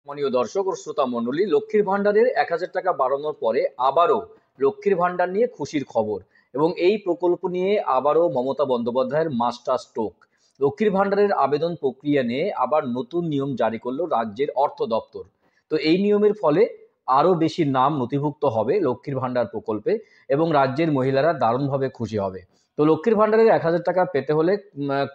মাননীয় দর্শক ও শ্রোতা মণ্ডলী, লক্ষ্মীর ভান্ডারের ১,০০০ টাকা বাড়ানোর পরে আবারও লক্ষ্মীর ভান্ডার নিয়ে খুশির খবর। এবং এই প্রকল্প নিয়ে আবারও মমতা বন্দ্যোপাধ্যায়ের মাস্টার স্ট্রোক। লক্ষ্মীর ভান্ডারের আবেদন প্রক্রিয়া নিয়ে আবার নতুন নিয়ম জারি করলো রাজ্যের অর্থ দপ্তর। তো এই নিয়মের ফলে আরও বেশি নাম নথিভুক্ত হবে লক্ষ্মীর ভান্ডার প্রকল্পে এবং রাজ্যের মহিলারা দারুণভাবে খুশি হবে। তো লক্ষ্মীর ভান্ডারের ১,০০০ টাকা পেতে হলে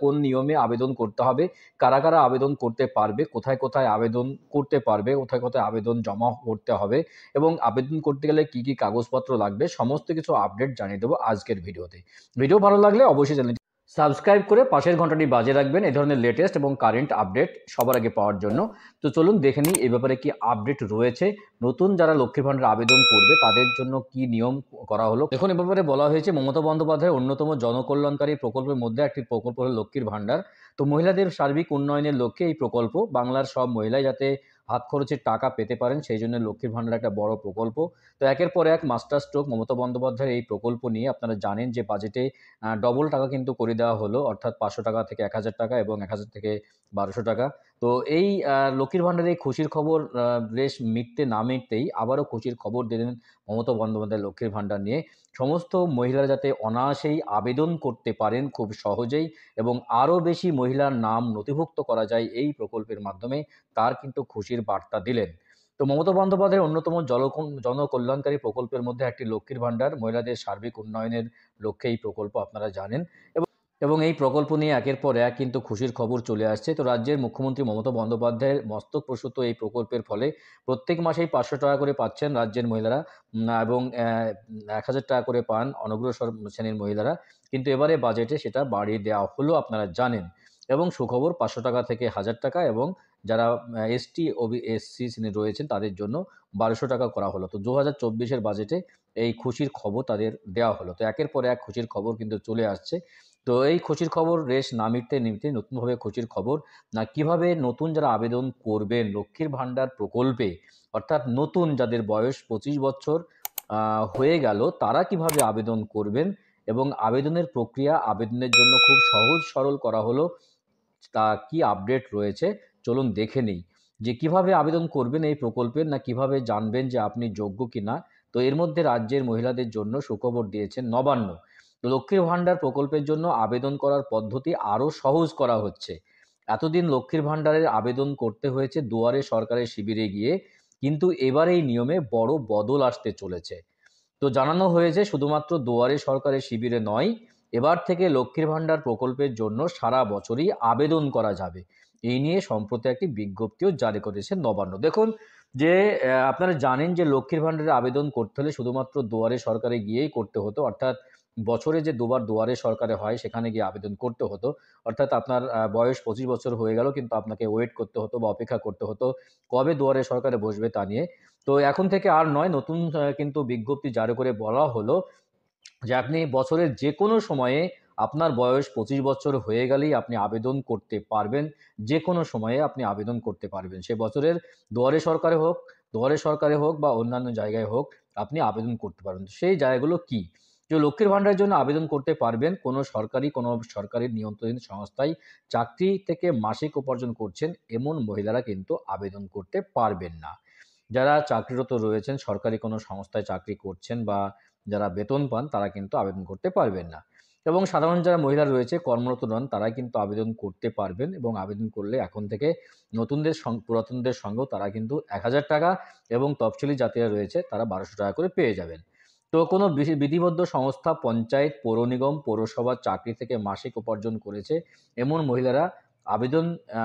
কোন নিয়মে আবেদন করতে হবে, কারা কারা আবেদন করতে পারবে, কোথায় কোথায় আবেদন করতে পারবে, কোথায় কোথায় আবেদন জমা করতে হবে এবং আবেদন করতে গেলে কি কি কাগজপত্র লাগবে, সমস্ত কিছু আপডেট জানিয়ে দেবো আজকের ভিডিওতে। ভিডিও ভালো লাগলে অবশ্যই চ্যানেলটি সাবস্ক্রাইব করে পাশের ঘন্টাটি বাজিয়ে রাখবেন এই ধরনের লেটেস্ট এবং কারেন্ট আপডেট সবার আগে পাওয়ার জন্য। তো চলুন দেখে নিই এই ব্যাপারে কি আপডেট রয়েছে। নতুন যারা লক্ষ্মীর ভান্ডার আবেদন করবে তাদের জন্য কি নিয়ম করা হলো। দেখুন, এ ব্যাপারে বলা হয়েছে মমতা বন্দ্যোপাধ্যায়ের অন্যতম জনকল্যাণকারী প্রকল্পের মধ্যে একটি প্রকল্প হলো লক্ষ্মীর ভান্ডার। তো মহিলাদের সার্বিক উন্নয়নের লক্ষ্যে এই প্রকল্প, বাংলার সব মহিলাই যাতে হাত খরচের টাকা পেতে পারেন সেই জন্য লক্ষ্মীর ভান্ডার একটা বড় প্রকল্প। তো একের পর এক মাস্টার স্ট্রোক মমতা বন্দ্যোপাধ্যায়ের এই প্রকল্প নিয়ে। আপনারা জানেন যে বাজেটে ডবল টাকা কিন্তু করে দেওয়া হলো, অর্থাৎ ৫০০ টাকা থেকে ১,০০০ টাকা এবং ১,০০০ থেকে ১,২০০ টাকা। তো এই লক্ষ্মীর ভান্ডারে এই খুশির খবর রেশ মিটতে না মিটতেই আবারও খুশির খবর দিলেন মমতা বন্দ্যোপাধ্যায় লক্ষ্মীর ভান্ডার নিয়ে। সমস্ত মহিলারা যাতে অনায়াসেই আবেদন করতে পারেন খুব সহজেই এবং আরও বেশি মহিলার নাম নথিভুক্ত করা যায় এই প্রকল্পের মাধ্যমে, তার কিন্তু খুশির বার্তা দিলেন। তো মমতা বন্দ্যোপাধ্যায়ের অন্যতম জনকল্যাণকারী প্রকল্পের মধ্যে একটি লক্ষ্মীর ভান্ডার, মহিলাদের সার্বিক উন্নয়নের লক্ষ্যে এই প্রকল্প, আপনারা জানেন। এবং এই প্রকল্প নিয়ে একের পর এক কিন্তু খুশির খবর চলে আসছে। তো রাজ্যের মুখ্যমন্ত্রী মমতা বন্দ্যোপাধ্যায়ের মস্তক প্রসূত এই প্রকল্পের ফলে প্রত্যেক মাসেই ৫০০ টাকা করে পাচ্ছেন রাজ্যের মহিলারা, এবং ১,০০০ টাকা করে পান অনগ্রসর শ্রেণীর মহিলারা। কিন্তু এবারে বাজেটে সেটা বাড়িয়ে দেওয়া হলো, আপনারা জানেন। এবং সুখবর, ৫০০ টাকা থেকে ১,০০০ টাকা এবং যারা এসটি এসসি শ্রেণীর রয়েছেন তাদের জন্য ১,২০০ টাকা করা হলো। তো ২০২৪-এর বাজেটে এই খুশির খবর তাদের দেওয়া হলো। তো একের পর এক খুশির খবর কিন্তু চলে আসছে। তো এই খুশির খবর রেশ না মিটতে নতুনভাবে খুশির খবর না, কিভাবে নতুন যারা আবেদন করবেন লক্ষ্মীর ভান্ডার প্রকল্পে, অর্থাৎ নতুন যাদের বয়স ২৫ বছর হয়ে গেল, তারা কিভাবে আবেদন করবেন এবং আবেদনের প্রক্রিয়া, আবেদনের জন্য খুব সহজ সরল করা হলো, তা কি আপডেট রয়েছে চলুন দেখে নেই। যে কিভাবে আবেদন করবেন এই প্রকল্পের, না কিভাবে জানবেন যে আপনি যোগ্য কিনা। তো এর মধ্যে রাজ্যের মহিলাদের জন্য সুখবর দিয়েছেন নবান্ন। লক্ষ্মীর ভান্ডার প্রকল্পের জন্য আবেদন করার পদ্ধতি আরও সহজ করা হচ্ছে। এতদিন লক্ষ্মীর ভান্ডারের আবেদন করতে হয়েছে দুয়ারে সরকারের শিবিরে গিয়ে, কিন্তু এবার এই নিয়মে বড় বদল আসতে চলেছে। তো জানানো হয়েছে শুধুমাত্র দুয়ারে সরকারের শিবিরে নয়, এবার থেকে লক্ষ্মীর ভান্ডার প্রকল্পের জন্য সারা বছরই আবেদন করা যাবে। এই নিয়ে সম্প্রতি একটি বিজ্ঞপ্তিও জারি করেছে নবান্ন। দেখুন যে আপনারা জানেন যে লক্ষ্মীর ভান্ডারের আবেদন করতে হলে শুধুমাত্র দুয়ারে সরকারে গিয়েই করতে হতো, অর্থাৎ বছরে যে দুবার দুয়ারে সরকারে হয় সেখানে গিয়ে আবেদন করতে হতো। অর্থাৎ আপনার বয়স ২৫ বছর হয়ে গেল কিন্তু আপনাকে ওয়েট করতে হতো বা অপেক্ষা করতে হতো কবে দুয়ারে সরকারে বসবে তা নিয়ে। তো এখন থেকে আর নয়, নতুন কিন্তু বিজ্ঞপ্তি জারি করে বলা হলো যে আপনি বছরের যেকোনো সময়ে আপনার বয়স ২৫ বছর হয়ে গেলেই আপনি আবেদন করতে পারবেন। যেকোনো সময়ে আপনি আবেদন করতে পারবেন। সে বছরের দুয়ারে সরকারে হোক বা অন্যান্য জায়গায় হোক, আপনি আবেদন করতে পারবেন। তো সেই জায়গাগুলো কি? যে লক্ষ্মীর ভান্ডারের জন্য আবেদন করতে পারবেন কোনো সরকারি নিয়ন্ত্রণাধীন সংস্থায় চাকরি থেকে মাসিক উপার্জন করছেন এমন মহিলারা কিন্তু আবেদন করতে পারবেন না। যারা চাকরিরত রয়েছেন, সরকারি কোনো সংস্থায় চাকরি করছেন বা যারা বেতন পান, তারা কিন্তু আবেদন করতে পারবেন না। এবং সাধারণ যারা মহিলা রয়েছে কর্মরত নন, তারাই কিন্তু আবেদন করতে পারবেন এবং আবেদন করলে এখন থেকে পুরাতনদের সঙ্গেও তারা কিন্তু ১,০০০ টাকা এবং তফসিলি জাতিরা রয়েছে তারা ১,২০০ টাকা করে পেয়ে যাবেন। তো কোনো বিধিবদ্ধ সংস্থা, পঞ্চায়েত, পৌর নিগম, পৌরসভার চাকরি থেকে মাসিক উপার্জন করেছে এমন মহিলারা আবেদন আ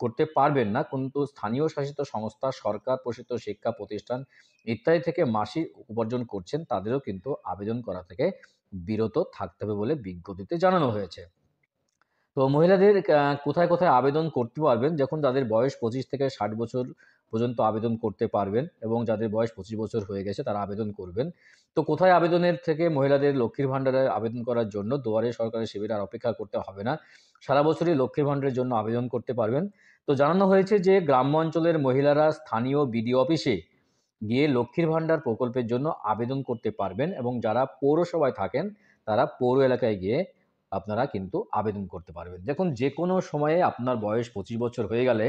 করতে পারবেন না। কিন্তু স্থানীয় শাসিত সংস্থা, সরকার পোষিত শিক্ষা প্রতিষ্ঠান ইত্যাদি থেকে মাসিক উপার্জন করছেন, তাদেরও কিন্তু আবেদন করা থেকে বিরত থাকতে হবে বলে বিজ্ঞপ্তিতে জানানো হয়েছে। তো মহিলাদের কোথায় কোথায় আবেদন করতে পারবেন, যখন যাদের বয়স ২৫ থেকে ৬০ বছর পর্যন্ত আবেদন করতে পারবেন এবং যাদের বয়স ২৫ বছর হয়ে গেছে তারা আবেদন করবেন। তো কোথায় আবেদনের থেকে মহিলাদের লক্ষ্মীর ভান্ডারে আবেদন করার জন্য দুয়ারে সরকারের শিবিরে আর অপেক্ষা করতে হবে না। সারা বছরই লক্ষ্মীর ভান্ডারের জন্য আবেদন করতে পারবেন। তো জানানো হয়েছে যে গ্রাম্য অঞ্চলের মহিলারা স্থানীয় বিডিও অফিসে গিয়ে লক্ষ্মীর ভান্ডার প্রকল্পের জন্য আবেদন করতে পারবেন এবং যারা পৌরসভায় থাকেন তারা পৌর এলাকায় গিয়ে আপনারা কিন্তু আবেদন করতে পারবেন। দেখুন, যেকোনো সময়ে আপনার বয়স ২৫ বছর হয়ে গেলে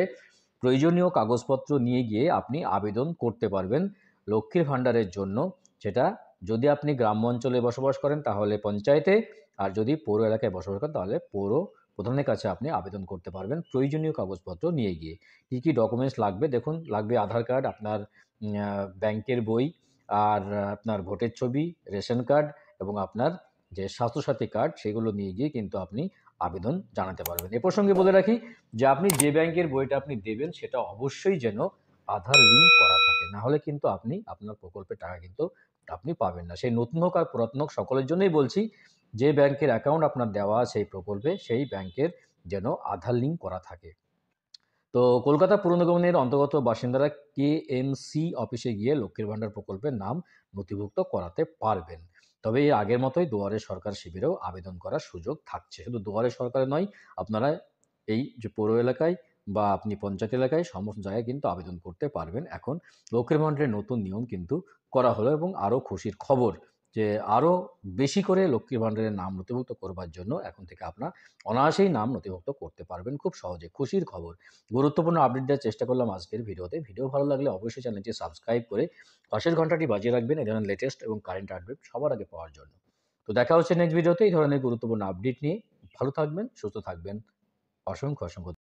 প্রয়োজনীয় কাগজপত্র নিয়ে গিয়ে আপনি আবেদন করতে পারবেন লক্ষ্মীর ভাণ্ডারের জন্য। সেটা যদি আপনি গ্রাম্য অঞ্চলে বসবাস করেন তাহলে পঞ্চায়েতে, আর যদি পৌর এলাকায় বসবাস করেন তাহলে পৌর প্রধানের কাছে আপনি আবেদন করতে পারবেন প্রয়োজনীয় কাগজপত্র নিয়ে গিয়ে। কী কী ডকুমেন্টস লাগবে দেখুন, লাগবে আধার কার্ড, আপনার ব্যাংকের বই, আর আপনার ভোটের ছবি, রেশন কার্ড এবং আপনার যে স্বাস্থ্যসাথী কার্ড, সেগুলো নিয়ে গিয়ে কিন্তু আপনি আবেদন জানাতে পারবেন। এ প্রসঙ্গে বলে রাখি যে আপনি যে ব্যাংকের বইটা আপনি দেবেন সেটা অবশ্যই যেন আধার লিঙ্ক করা থাকে, না হলে কিন্তু আপনি আপনার প্রকল্পের টাকা কিন্তু আপনি পাবেন না। সেই নতুন হোক আর পুরাতন হোক সকলের জন্যই বলছি, যে ব্যাংকের অ্যাকাউন্ট আপনার দেওয়া আছে এই প্রকল্পে সেই ব্যাংকের যেন আধার লিঙ্ক করা থাকে। তো কলকাতা পুর নিগমের অন্তর্গত বাসিন্দারা কেএমসি অফিসে গিয়ে লক্ষ্মীর ভাণ্ডার প্রকল্পের নাম নথিভুক্ত করাতে পারবেন। তবে এই আগের মতোই দুয়ারে সরকার শিবিরেও আবেদন করার সুযোগ থাকছে। শুধু দুয়ারে সরকারে নয়, আপনারা এই যে পৌর এলাকায় বা আপনি পঞ্চায়েত এলাকায় সমস্ত জায়গায় কিন্তু আবেদন করতে পারবেন। এখন লক্ষ্মীর ভাণ্ডারের নতুন নিয়ম কিন্তু করা হলো এবং আরও খুশির খবর যে আরও বেশি করে লক্ষ্মীর ভাণ্ডারের নাম নথিভুক্ত করবার জন্য এখন থেকে আপনারা অনায়াসেই নাম নথিভুক্ত করতে পারবেন খুব সহজে। খুশির খবর। গুরুত্বপূর্ণ আপডেট দেওয়ার চেষ্টা করলাম আজকের ভিডিওতে। ভিডিও ভালো লাগলে অবশ্যই চ্যানেলটি সাবস্ক্রাইব করে পাশের ঘন্টাটি বাজিয়ে রাখবেন এই ধরনের লেটেস্ট এবং কারেন্ট আপডেট সবার আগে পাওয়ার জন্য। তো দেখা হচ্ছে নেক্সট ভিডিওতে এই ধরনের গুরুত্বপূর্ণ আপডেট নিয়ে। ভালো থাকবেন, সুস্থ থাকবেন। অসংখ্য অসংখ্য